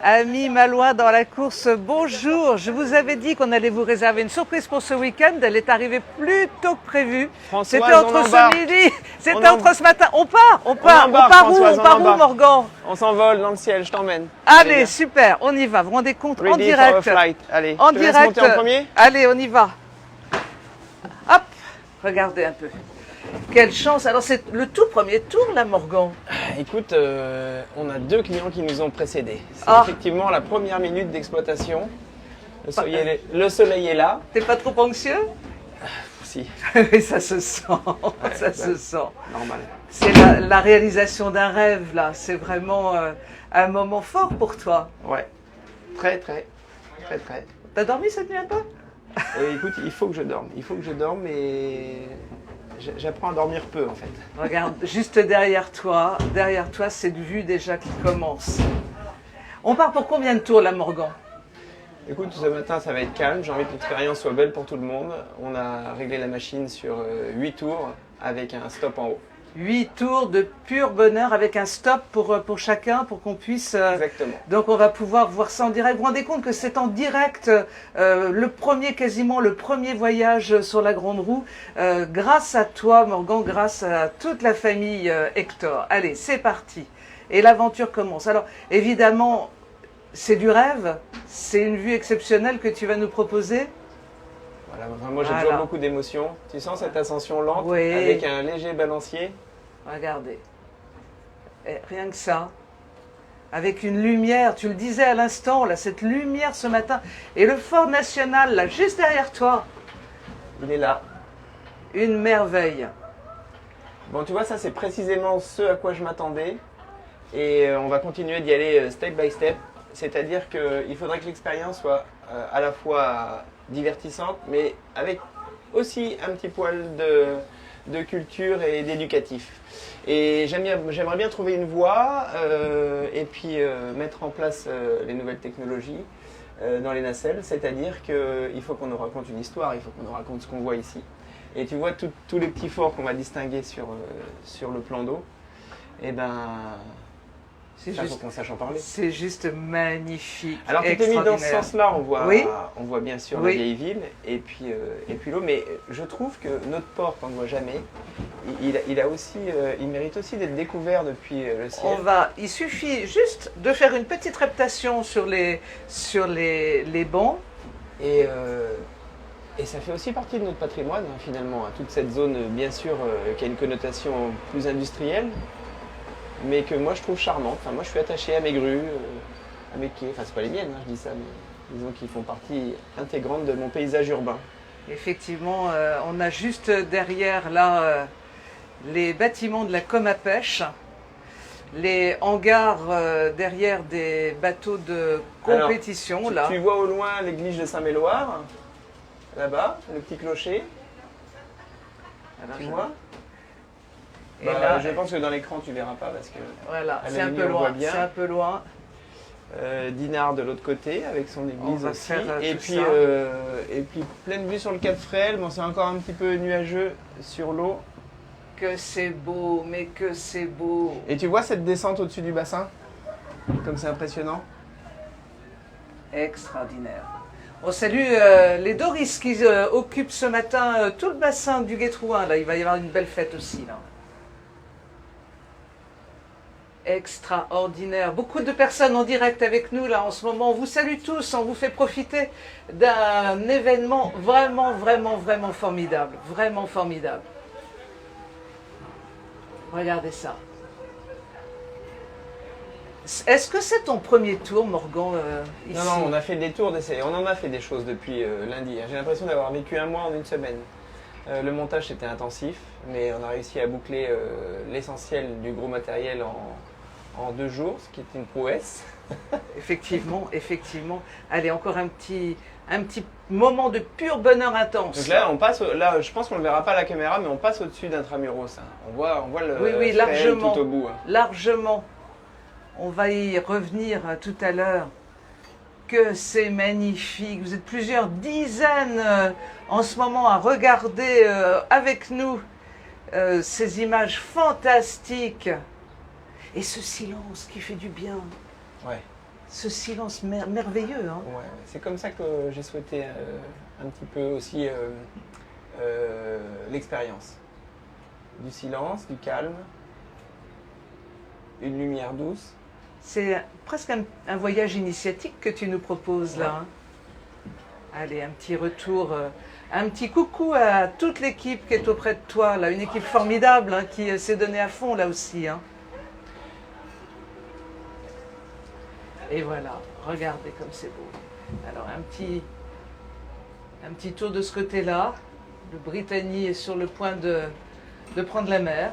Amis Malouin dans la course, bonjour. Je vous avais dit qu'on allait vous réserver une surprise pour ce week-end. Elle est arrivée plus tôt que prévu. C'était entre ce midi, c'était entre ce matin. On part où, Morgan? On s'envole dans le ciel, je t'emmène. Allez, super, on y va. Vous vous rendez compte en direct. Allez, en direct. Monter en premier. Allez, on y va. Hop, regardez un peu. Quelle chance. Alors c'est le tout premier tour là, Morgan. Écoute, on a 2 clients qui nous ont précédés. C'est effectivement la première minute d'exploitation. Le soleil est là. T'es pas trop anxieux? Si. Oui, ça se sent. Ça se sent. Normal. C'est la réalisation d'un rêve là. C'est vraiment un moment fort pour toi. Ouais. Très. T'as dormi cette nuit un peu? Écoute, il faut que je dorme. Il faut que je dorme et j'apprends à dormir peu en fait. Regarde, juste derrière toi, c'est une vue déjà qui commence. On part pour combien de tours là, Morgan? Écoute, ce matin ça va être calme, j'ai envie que l'expérience soit belle pour tout le monde. On a réglé la machine sur 8 tours avec un stop en haut. 8 tours de pur bonheur avec un stop pour chacun, pour qu'on puisse... Exactement. Donc on va pouvoir voir ça en direct. Vous vous rendez compte que c'est en direct, quasiment le premier voyage sur la Grande Roue, grâce à toi Morgan, grâce à toute la famille Hector. Allez, c'est parti. Et l'aventure commence. Alors évidemment, c'est du rêve, c'est une vue exceptionnelle que tu vas nous proposer. Voilà, moi j'ai toujours beaucoup d'émotions. Tu sens cette ascension lente avec un léger balancier? Regardez. Et rien que ça. Avec une lumière, tu le disais à l'instant, là, cette lumière ce matin. Et le Fort National, là, juste derrière toi. Il est là. Une merveille. Bon, tu vois, ça c'est précisément ce à quoi je m'attendais. Et on va continuer d'y aller step by step. C'est-à-dire qu'il faudrait que l'expérience soit à la fois divertissante, mais avec aussi un petit poil de culture et d'éducatif. Et j'aimerais bien trouver une voie et puis mettre en place les nouvelles technologies dans les nacelles, c'est-à-dire qu'il faut qu'on nous raconte une histoire, il faut qu'on nous raconte ce qu'on voit ici. Et tu vois tous les petits forts qu'on va distinguer sur le plan d'eau, et ben... Il faut qu'on sache en parler. C'est juste magnifique. Alors tu t'es mis dans ce sens-là, on voit bien sûr la vieille ville et puis l'eau, mais je trouve que notre port, qu'on ne voit jamais, il mérite aussi d'être découvert depuis le ciel. Il suffit juste de faire une petite reptation sur les bancs. Et ça fait aussi partie de notre patrimoine, hein, finalement, hein. Toute cette zone, bien sûr, qui a une connotation plus industrielle, mais que moi je trouve charmante. Enfin, moi je suis attaché à mes grues, à mes quais. Enfin, c'est pas les miennes, hein, je dis ça, mais disons qu'ils font partie intégrante de mon paysage urbain. Effectivement, on a juste derrière là les bâtiments de la com à pêche, les hangars derrière des bateaux de compétition. Alors, là. Tu vois au loin l'église de Saint-Méloire, là-bas, le petit clocher. Alors, tu vois? Et là, je pense que dans l'écran tu verras pas parce que voilà, c'est un peu loin. C'est un peu loin. Dinard de l'autre côté avec son église aussi. Et puis pleine vue sur le Cap Fréhel. Bon, c'est encore un petit peu nuageux sur l'eau. Que c'est beau, mais que c'est beau. Et tu vois cette descente au-dessus du bassin? Comme c'est impressionnant. Extraordinaire. On salue les Doris qui occupent ce matin tout le bassin du Guétrouin. Là, il va y avoir une belle fête aussi là. Extraordinaire. Beaucoup de personnes en direct avec nous là en ce moment. On vous salue tous, on vous fait profiter d'un événement vraiment formidable. Vraiment formidable. Regardez ça. Est-ce que c'est ton premier tour, Morgan, ici? Non, on a fait des tours d'essai. On en a fait des choses depuis lundi. J'ai l'impression d'avoir vécu un mois en une semaine. Le montage était intensif, mais on a réussi à boucler l'essentiel du gros matériel en 2 jours, ce qui est une prouesse. Effectivement. Allez, encore un petit moment de pur bonheur intense. Donc là, là, je pense qu'on ne le verra pas à la caméra, mais on passe au-dessus d'Intramuros. Hein. On voit le largement, tout au bout. Hein. Largement. On va y revenir tout à l'heure. Que c'est magnifique. Vous êtes plusieurs dizaines en ce moment à regarder avec nous ces images fantastiques. Et ce silence qui fait du bien. Ouais. Ce silence merveilleux. Hein. Ouais, c'est comme ça que j'ai souhaité un petit peu aussi l'expérience. Du silence, du calme, une lumière douce. C'est presque un voyage initiatique que tu nous proposes là. Ouais. Hein. Allez, un petit retour, un petit coucou à toute l'équipe qui est auprès de toi, là, une équipe formidable hein, qui s'est donnée à fond là aussi. Hein. Et voilà, regardez comme c'est beau. Alors un petit tour de ce côté-là. Le Brittany est sur le point de prendre la mer.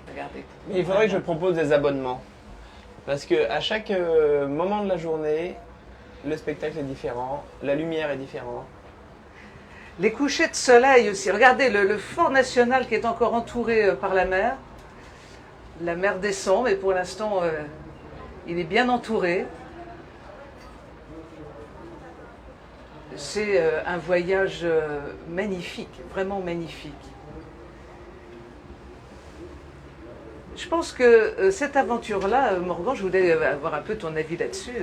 Regardez. Mais il faudrait que je propose des abonnements. Parce que à chaque moment de la journée, le spectacle est différent, la lumière est différente. Les couchers de soleil aussi. Regardez le fort national qui est encore entouré par la mer. La mer descend, mais pour l'instant, il est bien entouré. C'est un voyage magnifique, vraiment magnifique. Je pense que cette aventure-là, Morgan, je voulais avoir un peu ton avis là-dessus,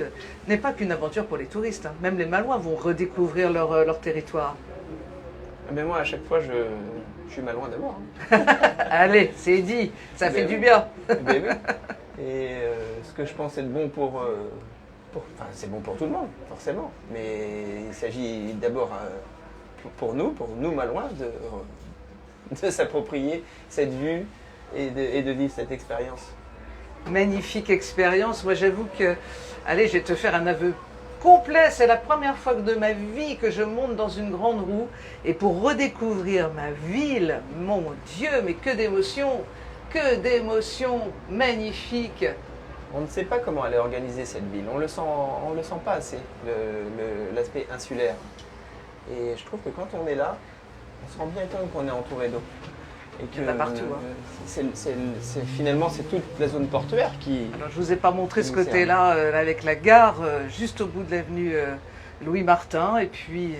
n'est pas qu'une aventure pour les touristes. Hein. Même les Malouins vont redécouvrir leur territoire. Mais moi, à chaque fois, je suis mal loin d'abord. Hein. Allez, c'est dit, ça fait oui. du bien. Oui. Et ce que je pense être bon enfin, c'est bon pour tout le monde, forcément. Mais il s'agit d'abord pour nous Malouins, de s'approprier cette vue et de vivre cette expérience. Magnifique expérience. Moi, j'avoue que, allez, je vais te faire un aveu complet. C'est la première fois de ma vie que je monte dans une grande roue. Et pour redécouvrir ma ville, mon Dieu, mais que d'émotions magnifiques. On ne sait pas comment elle est organisée cette ville. On le sent pas assez, l'aspect insulaire. Et je trouve que quand on est là, on se rend bien compte qu'on est entouré d'eau. Et que Il y en a partout. Hein. Finalement, c'est toute la zone portuaire qui... Alors, je ne vous ai pas montré ce côté-là avec la gare, juste au bout de l'avenue Louis Martin, et puis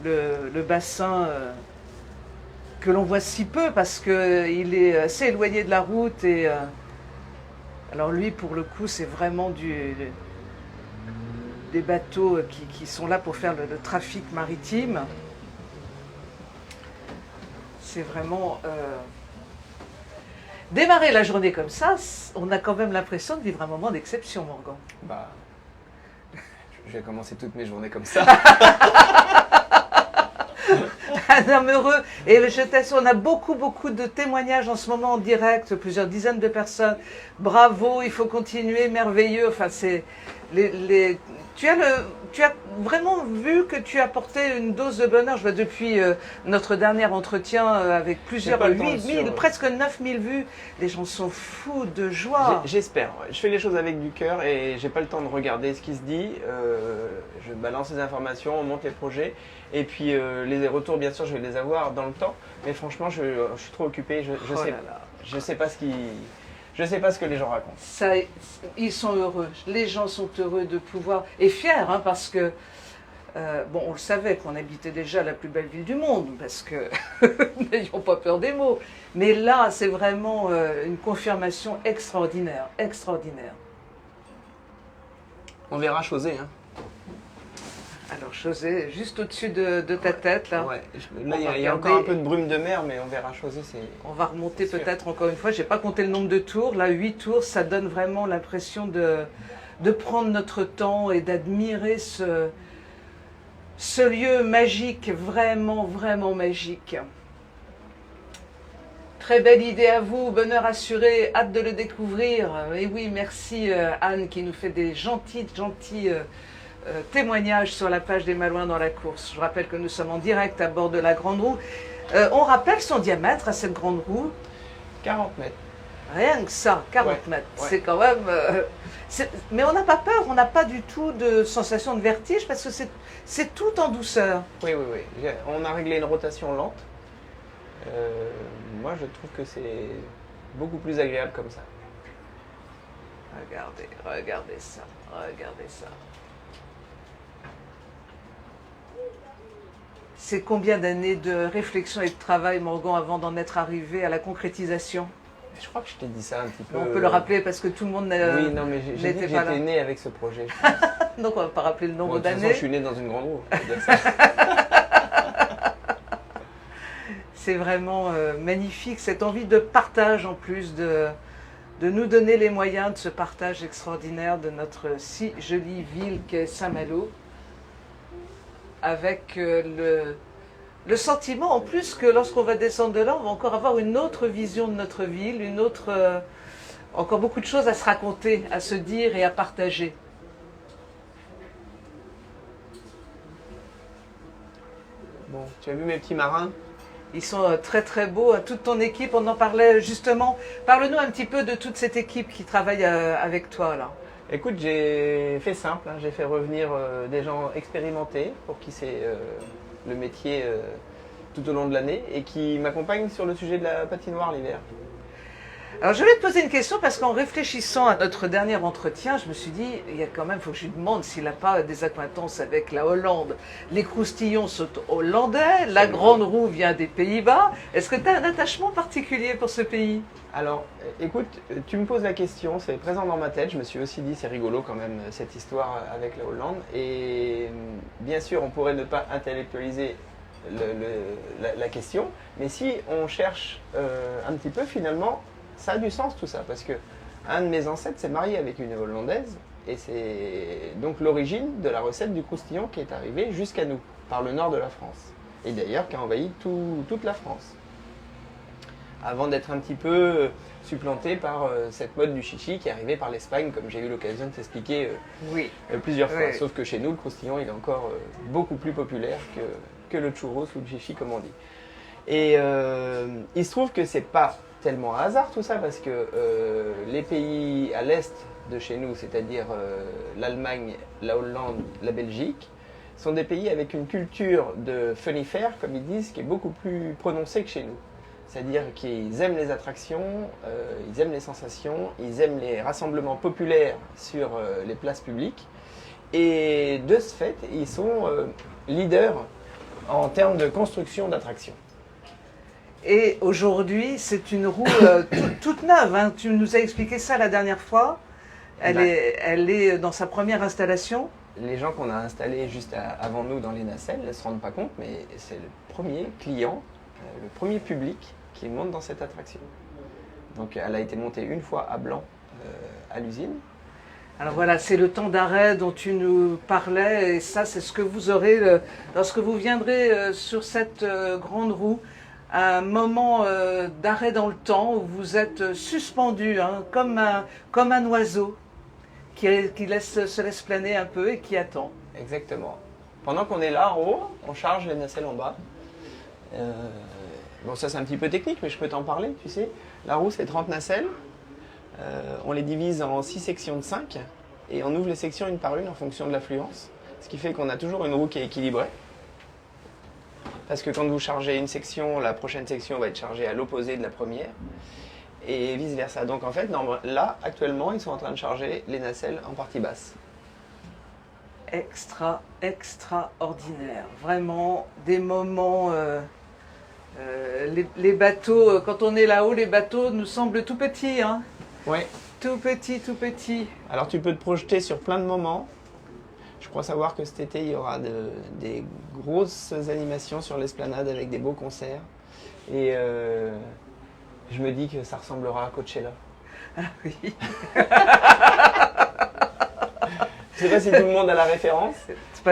le bassin que l'on voit si peu parce qu'il est assez éloigné de la route. Et alors lui, pour le coup, c'est vraiment des bateaux qui sont là pour faire le trafic maritime. C'est vraiment... Démarrer la journée comme ça, on a quand même l'impression de vivre un moment d'exception, Morgan. Bah, je vais commencer toutes mes journées comme ça. Un homme heureux. Et je t'assure, on a beaucoup de témoignages en ce moment en direct, plusieurs dizaines de personnes. Bravo, il faut continuer, merveilleux. Enfin, c'est tu as vraiment vu que tu apportais une dose de bonheur. Je vois depuis notre dernier entretien avec plusieurs 8000, presque 9000 vues. Les gens sont fous de joie. J'espère. Je fais les choses avec du cœur et j'ai pas le temps de regarder ce qui se dit. Je balance les informations, on monte les projets. Et puis les retours, bien sûr, je vais les avoir dans le temps. Mais franchement, je suis trop occupé. Je sais pas ce que les gens racontent. Ça, ils sont heureux. Les gens sont heureux de pouvoir et fiers, hein, parce que bon, on le savait qu'on habitait déjà la plus belle ville du monde, parce que n'ayons pas peur des mots. Mais là, c'est vraiment une confirmation extraordinaire, extraordinaire. On verra Chausey, hein. Alors, Chausey, juste au-dessus de ta tête, là. Ouais. Là, il y a encore un peu de brume de mer, mais on verra Chausey. On va remonter peut-être encore une fois. Je n'ai pas compté le nombre de tours. Là, 8 tours, ça donne vraiment l'impression de prendre notre temps et d'admirer ce lieu magique, vraiment, vraiment magique. Très belle idée à vous, bonheur assuré, hâte de le découvrir. Et oui, merci Anne qui nous fait des gentils témoignages sur la page des Malouins dans la course. Je rappelle que nous sommes en direct à bord de la Grande Roue. On rappelle son diamètre à cette Grande Roue. 40 mètres. Rien que ça, 40 mètres. Ouais. C'est quand même... Mais on n'a pas peur, on n'a pas du tout de sensation de vertige parce que c'est tout en douceur. Oui. On a réglé une rotation lente. Moi, je trouve que c'est beaucoup plus agréable comme ça. Regardez ça, regardez ça. C'est combien d'années de réflexion et de travail, Morgan, avant d'en être arrivé à la concrétisation? Je crois que je t'ai dit ça un petit peu. On peut le rappeler parce que tout le monde Oui, non, mais j'ai dit n'était que pas là. j'étais né avec ce projet. Je pense. Donc on va pas rappeler le nombre Bon, de toute façon, d'années. je suis né dans une grande roue. On peut dire ça. C'est vraiment magnifique, cette envie de partage en plus, de nous donner les moyens de ce partage extraordinaire de notre si jolie ville qu'est Saint-Malo, avec le sentiment en plus que lorsqu'on va descendre de là, on va encore avoir une autre vision de notre ville, une autre, encore beaucoup de choses à se raconter, à se dire et à partager. Bon, tu as vu mes petits marins? Ils sont très très beaux, toute ton équipe, on en parlait justement. Parle-nous un petit peu de toute cette équipe qui travaille avec toi là. Écoute, j'ai fait simple, hein. J'ai fait revenir des gens expérimentés pour qui c'est le métier tout au long de l'année et qui m'accompagnent sur le sujet de la patinoire l'hiver. Alors je vais te poser une question parce qu'en réfléchissant à notre dernier entretien, je me suis dit, il y a quand même, il faut que je lui demande s'il n'a pas des acquaintances avec la Hollande. Les croustillons sont hollandais, la grande roue vient des Pays-Bas. Est-ce que tu as un attachement particulier pour ce pays? Alors, écoute, tu me poses la question, c'est présent dans ma tête. Je me suis aussi dit, c'est rigolo quand même, cette histoire avec la Hollande. Et bien sûr, on pourrait ne pas intellectualiser la question, mais si on cherche un petit peu, finalement, ça a du sens tout ça, parce que un de mes ancêtres s'est marié avec une Hollandaise, et c'est donc l'origine de la recette du croustillon qui est arrivée jusqu'à nous, par le nord de la France, et d'ailleurs qui a envahi toute la France. Avant d'être un petit peu supplanté par cette mode du chichi qui est arrivée par l'Espagne, comme j'ai eu l'occasion de t'expliquer Oui. plusieurs fois. Oui. Sauf que chez nous, le croustillon il est encore beaucoup plus populaire que le churros ou le chichi, comme on dit. Et il se trouve que c'est pas tellement un hasard tout ça, parce que les pays à l'est de chez nous, c'est-à-dire l'Allemagne, la Hollande, la Belgique, sont des pays avec une culture de funifère, comme ils disent, qui est beaucoup plus prononcée que chez nous. C'est-à-dire qu'ils aiment les attractions, ils aiment les sensations, ils aiment les rassemblements populaires sur les places publiques. Et de ce fait, ils sont leaders en termes de construction d'attractions. Et aujourd'hui, c'est une roue toute neuve, hein. Tu nous as expliqué ça la dernière fois. Elle est dans sa première installation. Les gens qu'on a installés juste avant nous dans les nacelles ne se rendent pas compte, mais c'est le premier client, le premier public qui monte dans cette attraction. Donc elle a été montée une fois à Blanc, à l'usine. Alors voilà, c'est le temps d'arrêt dont tu nous parlais, et ça c'est ce que vous aurez lorsque vous viendrez sur cette grande roue. Un moment d'arrêt dans le temps où vous êtes suspendu, hein, comme un oiseau qui se laisse planer un peu et qui attend. Exactement. Pendant qu'on est là en haut, on charge les nacelles en bas. Bon, ça c'est un petit peu technique, mais je peux t'en parler, tu sais. La roue c'est 30 nacelles. On les divise en 6 sections de 5 et on ouvre les sections une par une en fonction de l'affluence. Ce qui fait qu'on a toujours une roue qui est équilibrée. Parce que quand vous chargez une section, la prochaine section va être chargée à l'opposé de la première. Et vice versa. Donc en fait, là, actuellement, ils sont en train de charger les nacelles en partie basse. Extraordinaire. Vraiment, des moments... les bateaux, quand on est là-haut, les bateaux nous semblent tout petits. Hein. Ouais. Tout petits, tout petits. Alors tu peux te projeter sur plein de moments. Je crois savoir que cet été, il y aura des grosses animations sur l'esplanade avec des beaux concerts. Et je me dis que ça ressemblera à Coachella. Ah oui. Je sais pas si tout le monde a la référence. C'est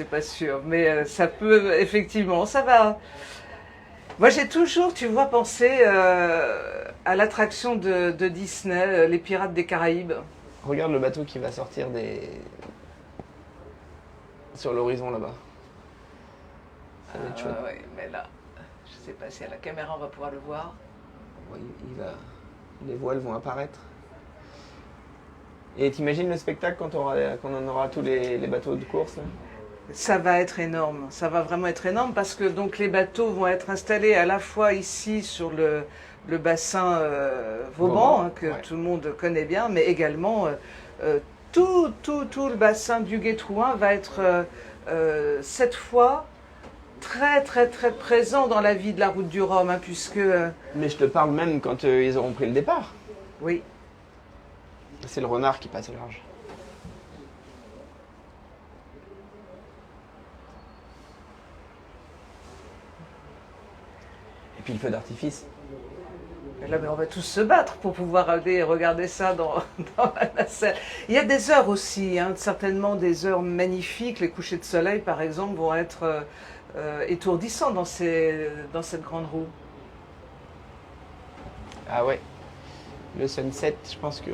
pas sûr. Mais ça peut, effectivement, ça va... Moi, j'ai toujours, tu vois, pensé à l'attraction de Disney, les Pirates des Caraïbes. Regarde le bateau qui va sortir sur l'horizon là-bas. Ça va être chouette. Ouais, mais là, je sais pas si à la caméra on va pouvoir le voir. Oui, les voiles vont apparaître. Et t'imagines le spectacle quand on aura tous les bateaux de course là? Ça va être énorme, ça va vraiment être énorme parce que donc les bateaux vont être installés à la fois ici sur le bassin Vauban, hein, que tout le monde connaît bien, mais également tout le bassin du Gué-Trouin va être cette fois très très très présent dans la vie de la route du Rhum, hein, puisque Mais je te parle même quand ils auront pris le départ. oui, C'est le renard qui passe large. Et puis le feu d'artifice. là, mais on va tous se battre pour pouvoir aller regarder ça dans, dans la nacelle. Il y a des heures aussi, hein, certainement des heures magnifiques. Les couchers de soleil, par exemple, vont être étourdissants dans cette grande roue. Ah ouais. Le sunset, je pense que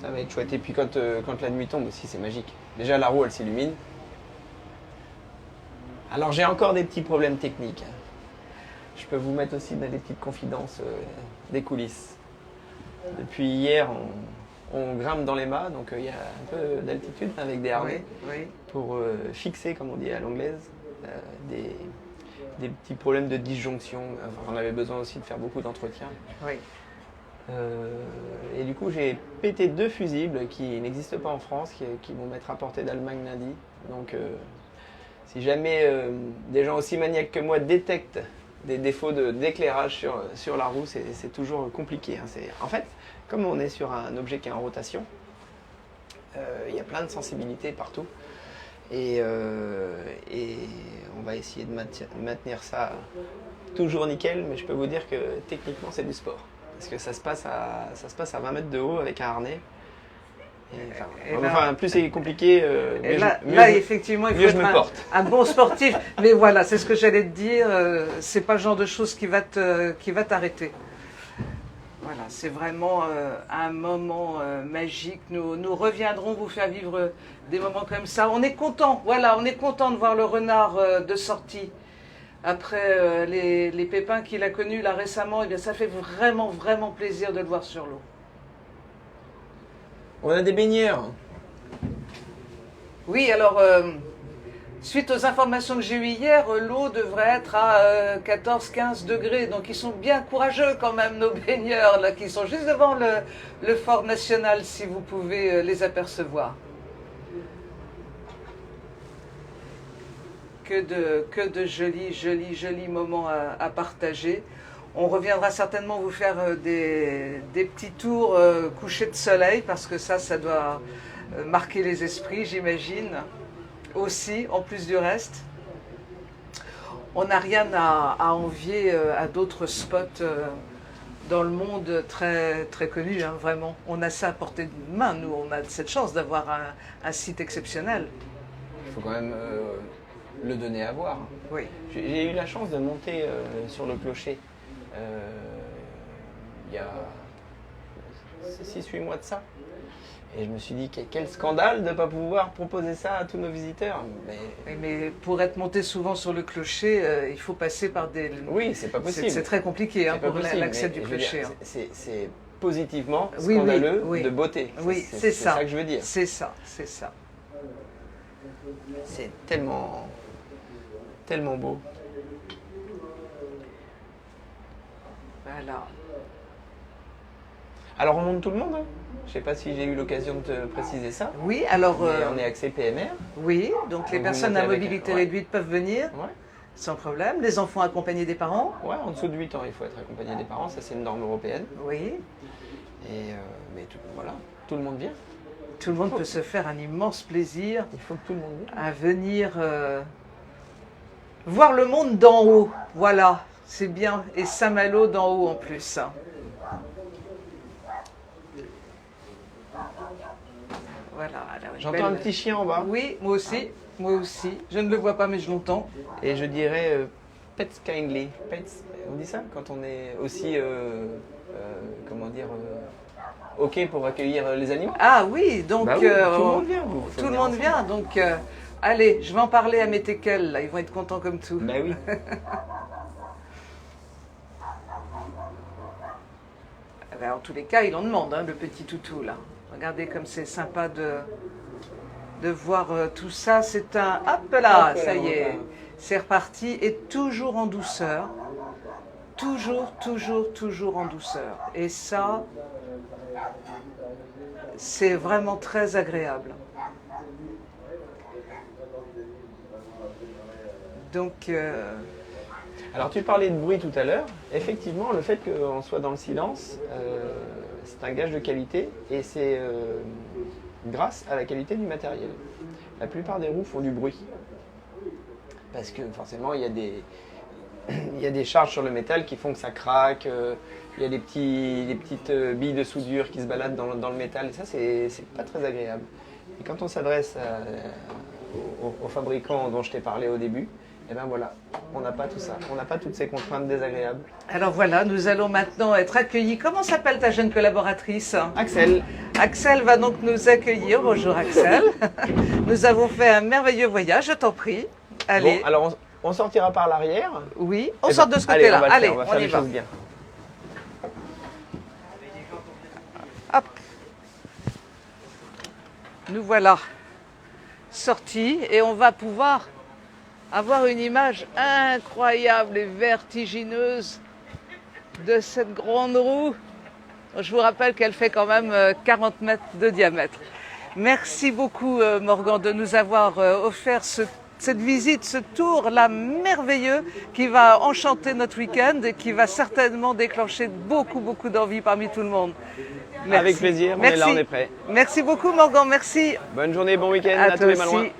ça va être chouette. Et puis quand la nuit tombe aussi, c'est magique. Déjà, la roue, elle s'illumine. Alors, j'ai encore des petits problèmes techniques. Je peux vous mettre aussi dans des petites confidences des coulisses. Depuis hier, on grimpe dans les mâts, donc il y a un peu d'altitude avec des harnais Oui, pour fixer, comme on dit à l'anglaise, des petits problèmes de disjonction. Enfin, on avait besoin aussi de faire beaucoup d'entretien. oui. Et du coup, j'ai pété 2 fusibles qui n'existent pas en France, qui vont m'être apportés d'Allemagne lundi. Donc, si jamais des gens aussi maniaques que moi détectent des défauts d'éclairage sur la roue, c'est toujours compliqué. Hein. En fait, comme on est sur un objet qui est en rotation, il y a plein de sensibilités partout. Et on va essayer de maintenir ça toujours nickel, mais je peux vous dire que techniquement, c'est du sport. Parce que ça se passe à 20 mètres de haut avec un harnais. Enfin, plus c'est compliqué, Effectivement, il faut mieux je être me porte. un bon sportif. Mais voilà, c'est ce que j'allais te dire. C'est pas le genre de chose qui va t'arrêter. Voilà, c'est vraiment un moment magique. Nous reviendrons vous faire vivre des moments comme ça. On est content. Voilà, on est content de voir le renard de sortie. Après les pépins qu'il a connus là récemment, eh bien, ça fait vraiment, vraiment plaisir de le voir sur l'eau. On a des baigneurs. Oui, alors, suite aux informations que j'ai eues hier, l'eau devrait être à 14-15 degrés. Donc, ils sont bien courageux quand même, nos baigneurs, là, qui sont juste devant le fort national, si vous pouvez les apercevoir. Que de jolis, jolis, jolis moments à partager. On reviendra certainement vous faire des petits tours couchés de soleil, parce que ça doit marquer les esprits, j'imagine, aussi, en plus du reste. On n'a rien à envier à d'autres spots dans le monde très, très connus, hein, vraiment. On a ça à portée de main, nous, on a cette chance d'avoir un site exceptionnel. Il faut quand même le donner à voir. Oui. J'ai eu la chance de monter sur le clocher il y a 6-8 mois de ça. Et je me suis dit, quel scandale de ne pas pouvoir proposer ça à tous nos visiteurs. Mais pour être monté souvent sur le clocher, il faut passer par des... Oui, c'est pas possible. C'est très compliqué hein, pour l'accès du clocher. C'est positivement scandaleux de beauté. Oui, c'est ça. C'est ça que je veux dire. C'est ça, c'est ça. C'est tellement, tellement beau. Voilà. Alors on monte tout le monde, hein. Je ne sais pas si j'ai eu l'occasion de te préciser ça. Oui, alors... on est axé PMR. Oui, donc les personnes à mobilité réduite peuvent venir, sans problème. Les enfants accompagnés des parents. Ouais, en dessous de 8 ans, il faut être accompagné des parents, ça c'est une norme européenne. Oui. Et mais voilà, tout le monde vient. Tout le monde peut se faire un immense plaisir. Il faut que tout le monde vienne. À venir voir le monde d'en haut. Voilà, c'est bien. Et Saint-Malo d'en haut en plus. Voilà. J'entends un petit chien en bas. Oui, moi aussi. Moi aussi. Je ne le vois pas, mais je l'entends. Et je dirais pets kindly. Pets, on dit ça quand on est aussi, comment dire, OK pour accueillir les animaux. Ah oui, donc bah oui, tout le monde vient. Tout le monde vient, donc allez, je vais en parler à mes teckels, là, ils vont être contents comme tout. Bah oui. En tous les cas, il en demande, hein, le petit toutou là. Regardez comme c'est sympa de voir tout ça. C'est un... Hop là, ça y est, c'est reparti. Et toujours en douceur. Toujours, toujours, toujours en douceur. Et ça, c'est vraiment très agréable. Donc, Alors tu parlais de bruit tout à l'heure. Effectivement, le fait qu'on soit dans le silence, c'est un gage de qualité et c'est grâce à la qualité du matériel. La plupart des roues font du bruit. Parce que forcément, il y a des charges sur le métal qui font que ça craque. Il y a des petites billes de soudure qui se baladent dans le métal. Et ça, c'est pas très agréable. Et quand on s'adresse aux fabricants dont je t'ai parlé au début, et bien voilà, on n'a pas tout ça. On n'a pas toutes ces contraintes désagréables. alors voilà, nous allons maintenant être accueillis. Comment s'appelle ta jeune collaboratrice? Axel. Axel va donc nous accueillir. Bonjour Axel. Nous avons fait un merveilleux voyage, je t'en prie. Allez. Bon, alors on sortira par l'arrière. Oui, on Eh sort ben, de ce côté-là. Allez, Allez, on va faire y les va. choses bien. Hop. Nous voilà sortis et on va pouvoir avoir une image incroyable et vertigineuse de cette grande roue. Je vous rappelle qu'elle fait quand même 40 mètres de diamètre. Merci beaucoup Morgan de nous avoir offert cette visite, ce tour-là merveilleux qui va enchanter notre week-end et qui va certainement déclencher beaucoup d'envie parmi tout le monde. Merci. Avec plaisir, on est là, on est prêt. Merci beaucoup Morgan, merci. Bonne journée, bon week-end À à tous toi les Malouins. aussi.